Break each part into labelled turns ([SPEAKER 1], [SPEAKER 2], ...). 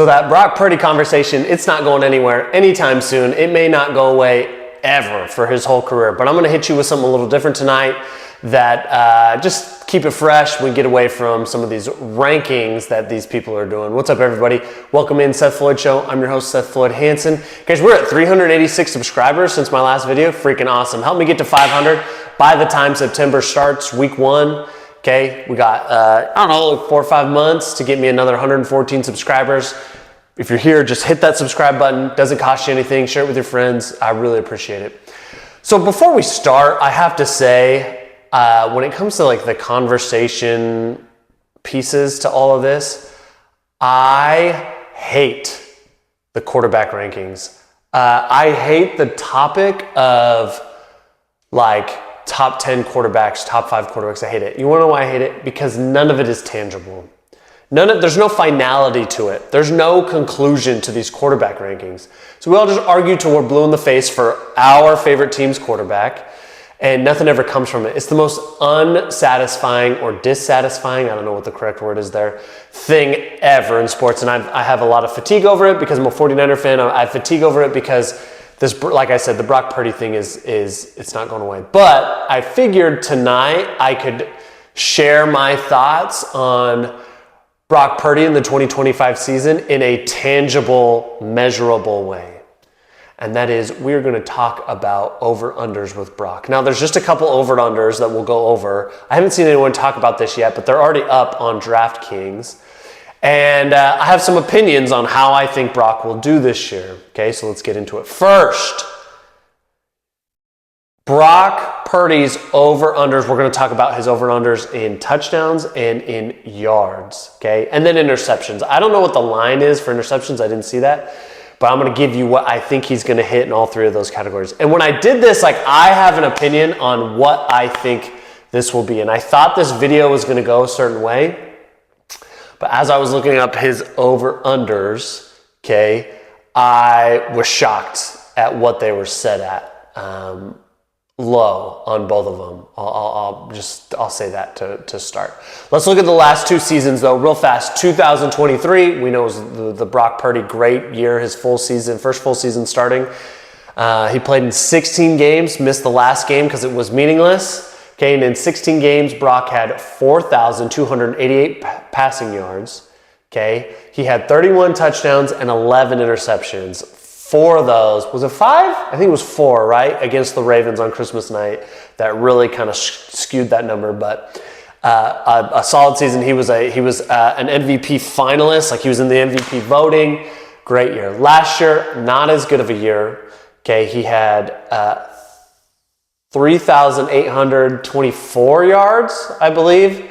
[SPEAKER 1] So that Brock Purdy conversation, it's not going anywhere anytime soon. It may not go away ever for his whole career, but I'm going to hit you with something a little different tonight that just keep it fresh. We get away from some of these rankings that these people are doing. What's up, everybody? Welcome in Seth Floyd Show. I'm your host, Seth Floyd Hansen. Guys, we're at 386 subscribers since my last video. Freaking awesome. Help me get to 500 by the time September starts, week 1. Okay, we got, I don't know, like 4 or 5 months to get me another 114 subscribers. If you're here, just hit that subscribe button. Doesn't cost you anything. Share it with your friends. I really appreciate it. So before we start, I have to say, when it comes to like the conversation pieces to all of this, I hate the quarterback rankings. I hate the topic of like top 10 quarterbacks, top 5 quarterbacks. I hate it. You want to know why I hate it? Because none of it is tangible. There's no finality to it. There's no conclusion to these quarterback rankings. So we all just argue till we're blue in the face for our favorite team's quarterback, and nothing ever comes from it. It's the most unsatisfying or dissatisfying, I don't know what the correct word is there, thing ever in sports. And I have a lot of fatigue over it because I'm a 49er fan. I have fatigue over it because this, like I said, the Brock Purdy thing is it's not going away. But I figured tonight I could share my thoughts on Brock Purdy in the 2025 season in a tangible, measurable way. And that is, we're going to talk about over-unders with Brock. Now, there's just a couple over-unders that we'll go over. I haven't seen anyone talk about this yet, but they're already up on DraftKings. And I have some opinions on how I think Brock will do this year. Okay, so let's get into it. First, Brock Purdy's over-unders. We're going to talk about his over-unders in touchdowns and in yards. Okay, and then interceptions. I don't know what the line is for interceptions. I didn't see that. But I'm going to give you what I think he's going to hit in all 3 of those categories. And when I did this, like, I have an opinion on what I think this will be. And I thought this video was going to go a certain way. But as I was looking up his over-unders, okay, I was shocked at what they were set at. Low on both of them. I'll say that to start. Let's look at the last 2 seasons though, real fast. 2023, we know was the Brock Purdy great year, his first full season starting. He played in 16 games, missed the last game because it was meaningless. Okay, and in 16 games, Brock had 4,288 passing yards. Okay, he had 31 touchdowns and 11 interceptions. 4 of those, was it 5? I think it was 4, right? Against the Ravens on Christmas night. That really kind of skewed that number, but a solid season. He was an MVP finalist, like he was in the MVP voting. Great year. Last year, not as good of a year. Okay, he had 3,824 yards, I believe,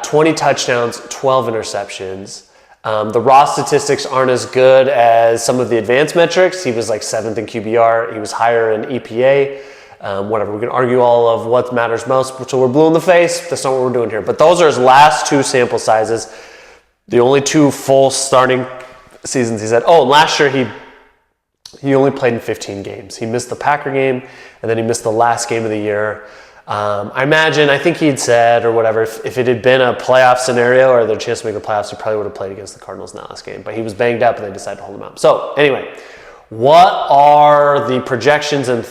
[SPEAKER 1] 20 touchdowns, 12 interceptions. The raw statistics aren't as good as some of the advanced metrics. He was like 7th in QBR. He was higher in EPA. Whatever. We can argue all of what matters most. So we're blue in the face. That's not what we're doing here. But those are his last 2 sample sizes. The only 2 full starting seasons he said. Oh, last year he only played in 15 games. He missed the Packer game, and then he missed the last game of the year. I think he'd said or whatever, if it had been a playoff scenario or the chance to make the playoffs, he probably would have played against the Cardinals in that last game. But he was banged up, and they decided to hold him out. So anyway, what are the projections and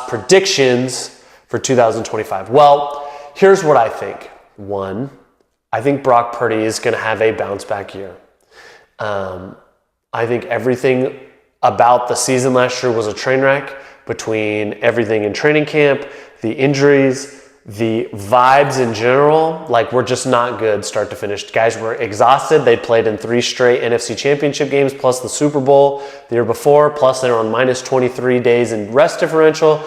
[SPEAKER 1] predictions for 2025? Well, here's what I think. 1, I think Brock Purdy is going to have a bounce back year. I think everything about the season last year was a train wreck, between everything in training camp, the injuries, the vibes in general. Like, we're just not good start to finish. Guys were exhausted. They played in 3 straight NFC championship games, plus the Super Bowl the year before, plus they were on minus 23 days in rest differential.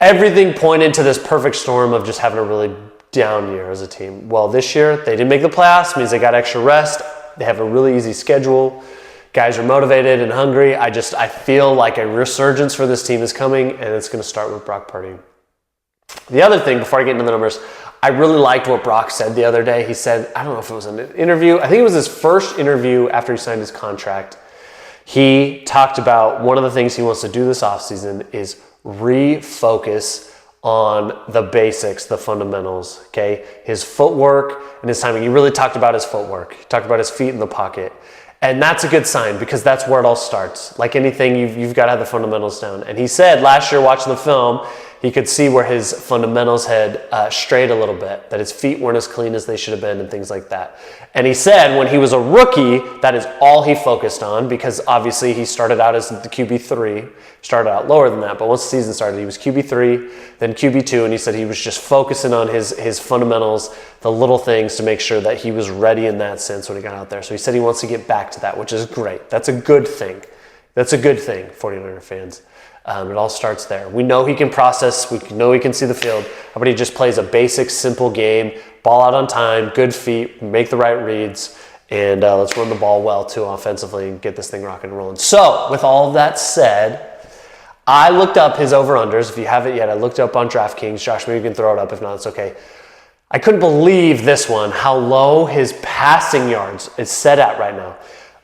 [SPEAKER 1] Everything pointed to this perfect storm of just having a really down year as a team. Well, this year, they didn't make the playoffs, means they got extra rest. They have a really easy schedule. Guys are motivated and hungry. I feel like a resurgence for this team is coming, and it's going to start with Brock Purdy. The other thing, before I get into the numbers, I really liked what Brock said the other day. He said, I don't know if it was an interview. I think it was his first interview after he signed his contract. He talked about one of the things he wants to do this offseason is refocus on the basics, the fundamentals, okay? His footwork and his timing. He really talked about his footwork. He talked about his feet in the pocket. And that's a good sign because that's where it all starts. Like anything, you've got to have the fundamentals down. And he said last year watching the film, he could see where his fundamentals had strayed a little bit, that his feet weren't as clean as they should have been and things like that. And he said when he was a rookie, that is all he focused on because obviously he started out as the QB3, started out lower than that, but once the season started, he was QB3, then QB2, and he said he was just focusing on his fundamentals, the little things to make sure that he was ready in that sense when he got out there. So he said he wants to get back to that, which is great. That's a good thing. That's a good thing, 49er fans. It all starts there. We know he can process. We know he can see the field. But he just plays a basic, simple game. Ball out on time, good feet, make the right reads, and let's run the ball well too offensively and get this thing rocking and rolling. So with all of that said, I looked up his over-unders. If you haven't yet, I looked up on DraftKings. Josh, maybe you can throw it up. If not, it's okay. I couldn't believe this one, how low his passing yards is set at right now.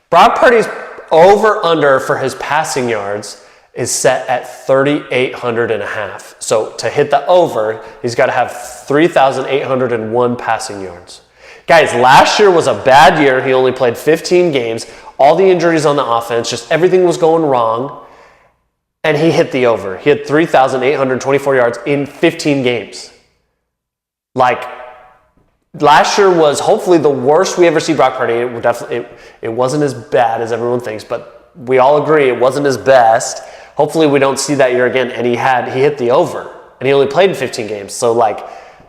[SPEAKER 1] Brock Purdy's over-under for his passing yards is set at 3,800 and a half. So to hit the over, he's got to have 3,801 passing yards. Guys, last year was a bad year. He only played 15 games. All the injuries on the offense, just everything was going wrong. And he hit the over. He had 3,824 yards in 15 games. Like, last year was hopefully the worst we ever see Brock Purdy. It wasn't as bad as everyone thinks, but we all agree it wasn't his best. Hopefully we don't see that year again. And he hit the over, and he only played in 15 games. So like,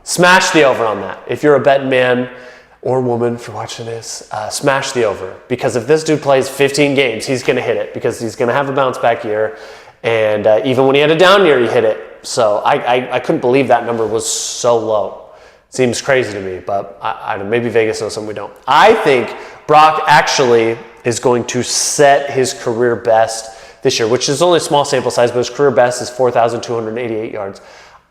[SPEAKER 1] smash the over on that. If you're a betting man or woman, if you're watching this, smash the over. Because if this dude plays 15 games, he's going to hit it because he's going to have a bounce back year. And even when he had a down year, he hit it. So I couldn't believe that number was so low. Seems crazy to me, but maybe Vegas knows something we don't. I think Brock actually is going to set his career best this year, which is only a small sample size, but his career best is 4,288 yards.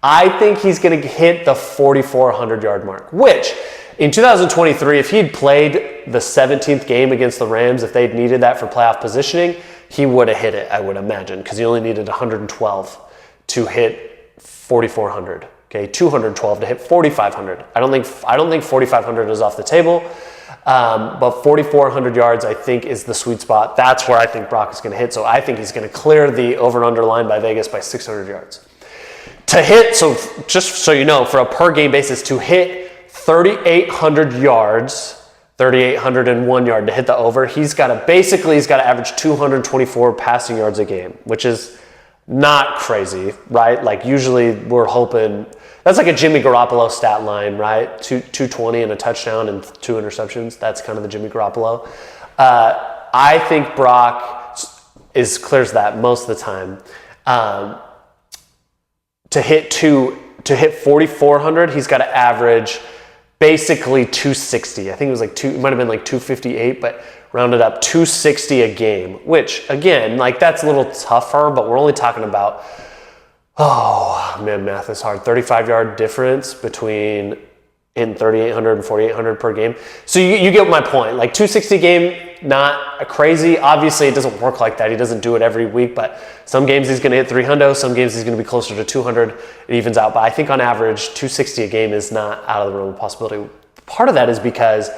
[SPEAKER 1] I think he's going to hit the 4,400 yard mark, which in 2023, if he'd played the 17th game against the Rams, if they'd needed that for playoff positioning, he would have hit it, I would imagine, because he only needed 112 to hit 4,400. Okay, 212 to hit 4,500. I don't think 4,500 is off the table. But 4,400 yards, I think, is the sweet spot. That's where I think Brock is going to hit. So I think he's going to clear the over and under line by Vegas by 600 yards. To hit, so just so you know, for a per game basis, to hit 3,800 yards, 3,801 yard to hit the over, he's got to average 224 passing yards a game, which is not crazy, right? Like usually we're hoping, that's like a Jimmy Garoppolo stat line, right? 220 and a touchdown and 2 interceptions. That's kind of the Jimmy Garoppolo. I think Brock clears that most of the time. To hit 4,400, he's got to average basically 260. I think it was it might have been like 258, but rounded up 260 a game, which again, like that's a little tougher, but we're only talking about, oh man, math is hard. 35 yard difference between in 3,800 and 4,800 per game. So you get my point. Like 260 game, not crazy. Obviously, it doesn't work like that. He doesn't do it every week, but some games he's going to hit 300. Some games he's going to be closer to 200. It evens out. But I think on average, 260 a game is not out of the realm of possibility. Part of that is because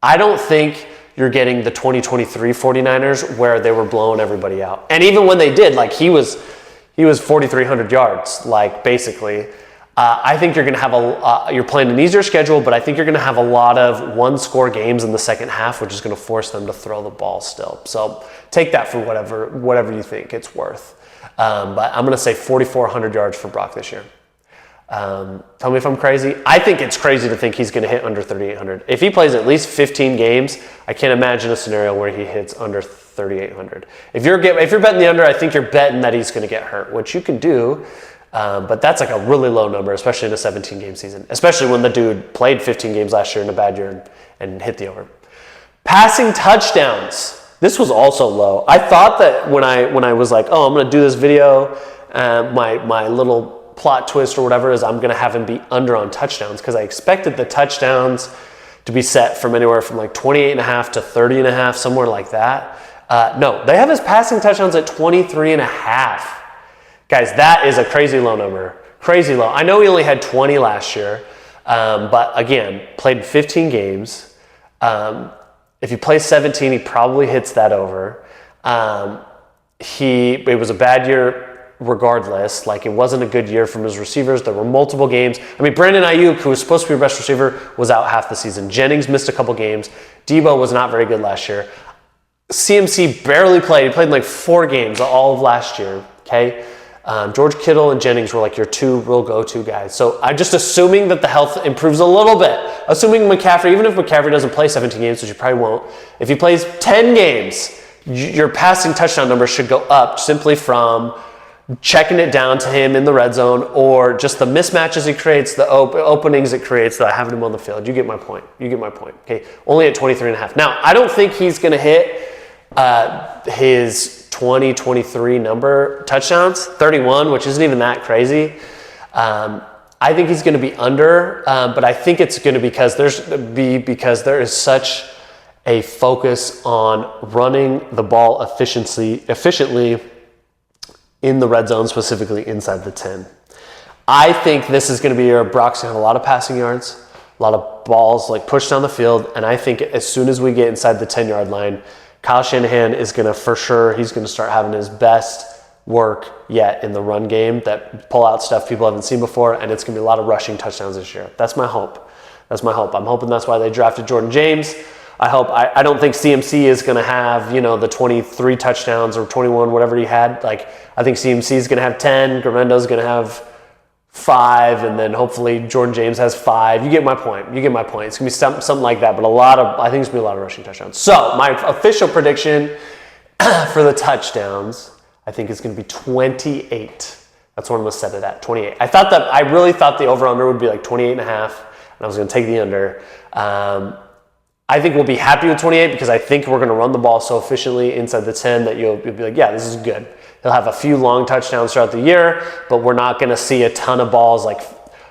[SPEAKER 1] I don't think you're getting the 2023 49ers where they were blowing everybody out. And even when they did, like he was 4,300 yards, like basically. I think you're going to have you're playing an easier schedule, but I think you're going to have a lot of one-score games in the second half, which is going to force them to throw the ball still. So take that for whatever you think it's worth. But I'm going to say 4,400 yards for Brock this year. Tell me if I'm crazy. I think it's crazy to think he's going to hit under 3,800. If he plays at least 15 games, I can't imagine a scenario where he hits under 3,800. If you're betting the under, I think you're betting that he's going to get hurt, which you can do. But that's like a really low number, especially in a 17-game season, especially when the dude played 15 games last year in a bad year and hit the over. Passing touchdowns. This was also low. I thought that when I was like, oh, I'm going to do this video, my little plot twist or whatever is I'm going to have him be under on touchdowns because I expected the touchdowns to be set from anywhere from like 28.5 to 30.5, somewhere like that. No, they have his passing touchdowns at 23.5. Guys, that is a crazy low number. Crazy low. I know he only had 20 last year, but again, played 15 games. If he plays 17, he probably hits that over. It was a bad year regardless. Like, it wasn't a good year from his receivers. There were multiple games. I mean, Brandon Ayuk, who was supposed to be your best receiver, was out half the season. Jennings missed a couple games. Debo was not very good last year. CMC barely played. He played in like 4 games all of last year, okay? George Kittle and Jennings were like your 2 real go-to guys. So I'm just assuming that the health improves a little bit. Assuming McCaffrey, even if McCaffrey doesn't play 17 games, which he probably won't, if he plays 10 games, your passing touchdown number should go up simply from checking it down to him in the red zone, or just the mismatches he creates, the openings it creates, that having him on the field. You get my point. Okay, only at 23.5. Now, I don't think he's going to hit his 2023 number touchdowns, 31, which isn't even that crazy. I think he's going to be under, but I think it's going to because there is such a focus on running the ball efficiently in the red zone, specifically inside the 10. I think this is going to be where Brock's going to have a lot of passing yards, a lot of balls like pushed down the field, and I think as soon as we get inside the 10-yard line, Kyle Shanahan is going to, for sure, he's going to start having his best work yet in the run game, that pull out stuff people haven't seen before, and it's going to be a lot of rushing touchdowns this year. That's my hope. I'm hoping that's why they drafted Jordan James. I don't think CMC is going to have, the 23 touchdowns or 21, whatever he had. Like, I think CMC is going to have 10, Gravendo's going to have 5, and then hopefully Jordan James has 5. You get my point. It's going to be something like that, but I think it's going to be a lot of rushing touchdowns. So my official prediction for the touchdowns, I think is going to be 28. That's what I'm going to set it at, 28. I really thought the over-under would be like 28.5, and I was going to take the under. I think we'll be happy with 28 because I think we're going to run the ball so efficiently inside the 10 that you'll be like, yeah, this is good. He'll have a few long touchdowns throughout the year, but we're not going to see a ton of balls like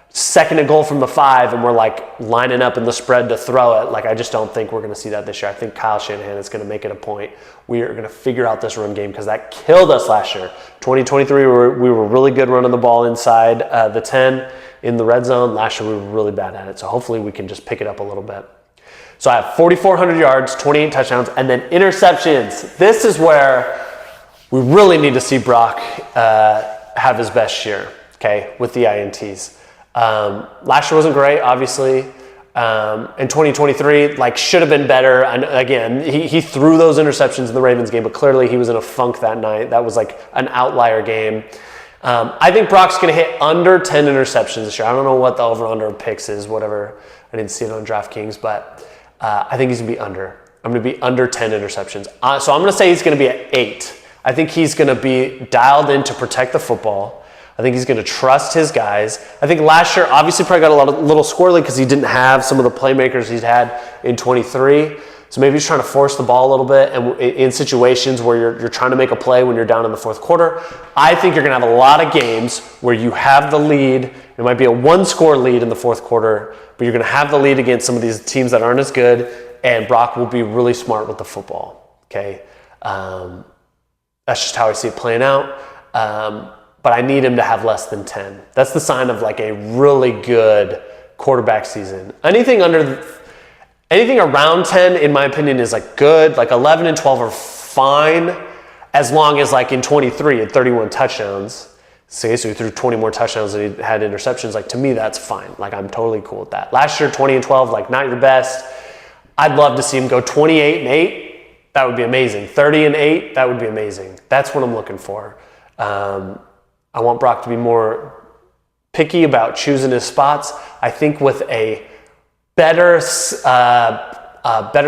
[SPEAKER 1] second and goal from the 5 and we're like lining up in the spread to throw it. Like, I just don't think we're going to see that this year. I think Kyle Shanahan is going to make it a point. We are going to figure out this run game because that killed us last year. 2023, we were really good running the ball inside the 10 in the red zone. Last year, we were really bad at it. So hopefully we can just pick it up a little bit. So I have 4,400 yards, 28 touchdowns, and then interceptions. This is where we really need to see Brock have his best year, okay, with the INTs. Last year wasn't great, obviously. In 2023, should have been better. And again, he threw those interceptions in the Ravens game, but clearly he was in a funk that night. That was like an outlier game. I think Brock's going to hit under 10 interceptions this year. I don't know what the over-under picks is, whatever. I didn't see it on DraftKings, but I think he's going to be under. I'm going to be under 10 interceptions. So I'm going to say he's going to be at 8. I think he's going to be dialed in to protect the football. I think he's going to trust his guys. I think last year, obviously, probably got a little squirrely because he didn't have some of the playmakers he's had in 23. So maybe he's trying to force the ball a little bit, and in situations where you're trying to make a play when you're down in the fourth quarter. I think you're going to have a lot of games where you have the lead. It might be a 1-score lead in the fourth quarter, but you're going to have the lead against some of these teams that aren't as good, and Brock will be really smart with the football. Okay, that's just how I see it playing out. But I need him to have less than 10. That's the sign of like a really good quarterback season. Anything around 10, in my opinion, is like good. Like 11 and 12 are fine, as long as like in 23 at 31 touchdowns. So he threw 20 more touchdowns than he had interceptions. Like, to me, that's fine. Like, I'm totally cool with that. Last year, 20 and 12, like not your best. I'd love to see him go 28 and 8. That would be amazing. 30 and 8, that would be amazing. That's what I'm looking for. I want Brock to be more picky about choosing his spots. I think with a better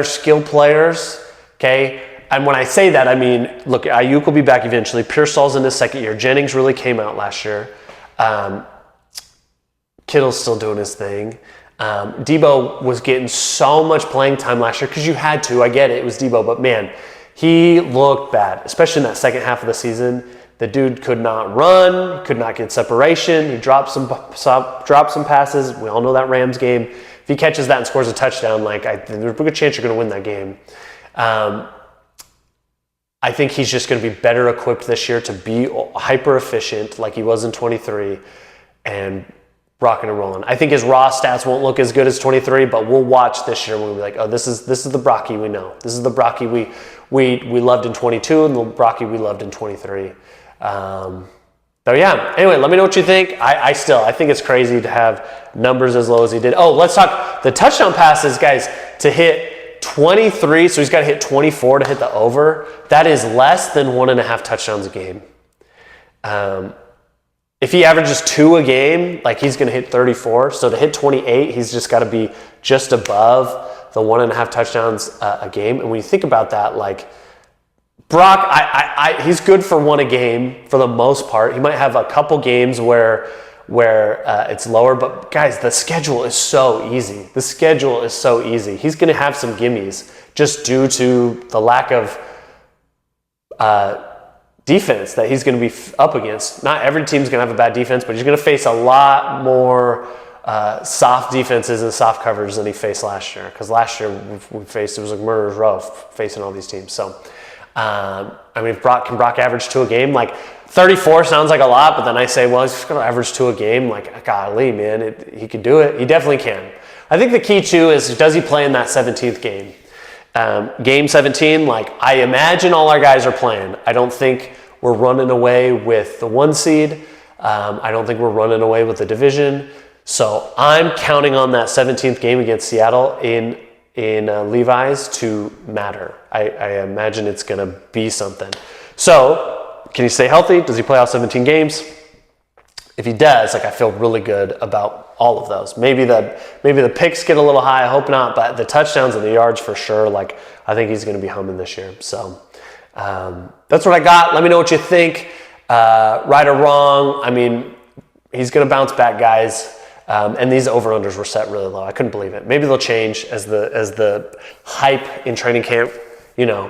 [SPEAKER 1] skilled players, okay? And when I say that, I mean, look, Ayuk will be back eventually. Pearsall's in his second year. Jennings really came out last year. Kittle's still doing his thing. Debo was getting so much playing time last year because you had to. I get it. It was Debo. But, man, he looked bad, especially in that second half of the season. The dude could not run, could not get separation. He dropped some passes. We all know that Rams game. If he catches that and scores a touchdown, there's a good chance you're going to win that game. I think he's just going to be better equipped this year to be hyper efficient like he was in 23 and rocking and rolling. I think his raw stats won't look as good as 23, but we'll watch this year when we'll be like, oh, this is the Brocky we know. This is the Brocky we loved in 22 and the Brocky we loved in 23. So yeah, anyway, let me know what you think. I think it's crazy to have numbers as low as he did. Oh, let's talk the touchdown passes, guys, to hit 23. So he's got to hit 24 to hit the over. That is less than 1.5 touchdowns a game. If he averages 2 a game, like he's going to hit 34. So to hit 28, he's just got to be just above the 1.5 touchdowns a game. And when you think about that, like Brock, he's good for 1 a game for the most part. He might have a couple games where it's lower, but guys, the schedule is so easy. The schedule is so easy. He's going to have some gimmies just due to the lack of defense that he's going to be up against. Not every team's going to have a bad defense, but he's going to face a lot more soft defenses and soft coverage than he faced last year. Because last year we faced, it was like murderer's row facing all these teams. So, I mean, if Brock average 2 a game, like 34 sounds like a lot, but then I say, well, he's just going to average 2 a game. Like, golly, man, he could do it. He definitely can. I think the key too is, does he play in that 17th game? Game 17, like I imagine all our guys are playing. I don't think we're running away with the 1 seed. I don't think we're running away with the division. So I'm counting on that 17th game against Seattle in Levi's to matter. I imagine it's going to be something. So can he stay healthy? Does he play all 17 games? If he does, like I feel really good about all of those. Maybe the picks get a little high. I hope not, but the touchdowns and the yards for sure. Like I think he's going to be humming this year. So that's what I got. Let me know what you think. Right or wrong. I mean, he's going to bounce back, guys. And these over-unders were set really low. I couldn't believe it. Maybe they'll change as the hype in training camp,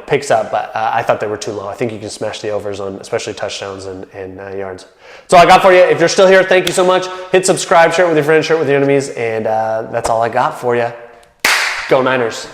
[SPEAKER 1] picks up. But I thought they were too low. I think you can smash the overs on especially touchdowns and yards. That's all I got for you. If you're still here, thank you so much. Hit subscribe, share it with your friends, share it with your enemies, and that's all I got for you. Go Niners.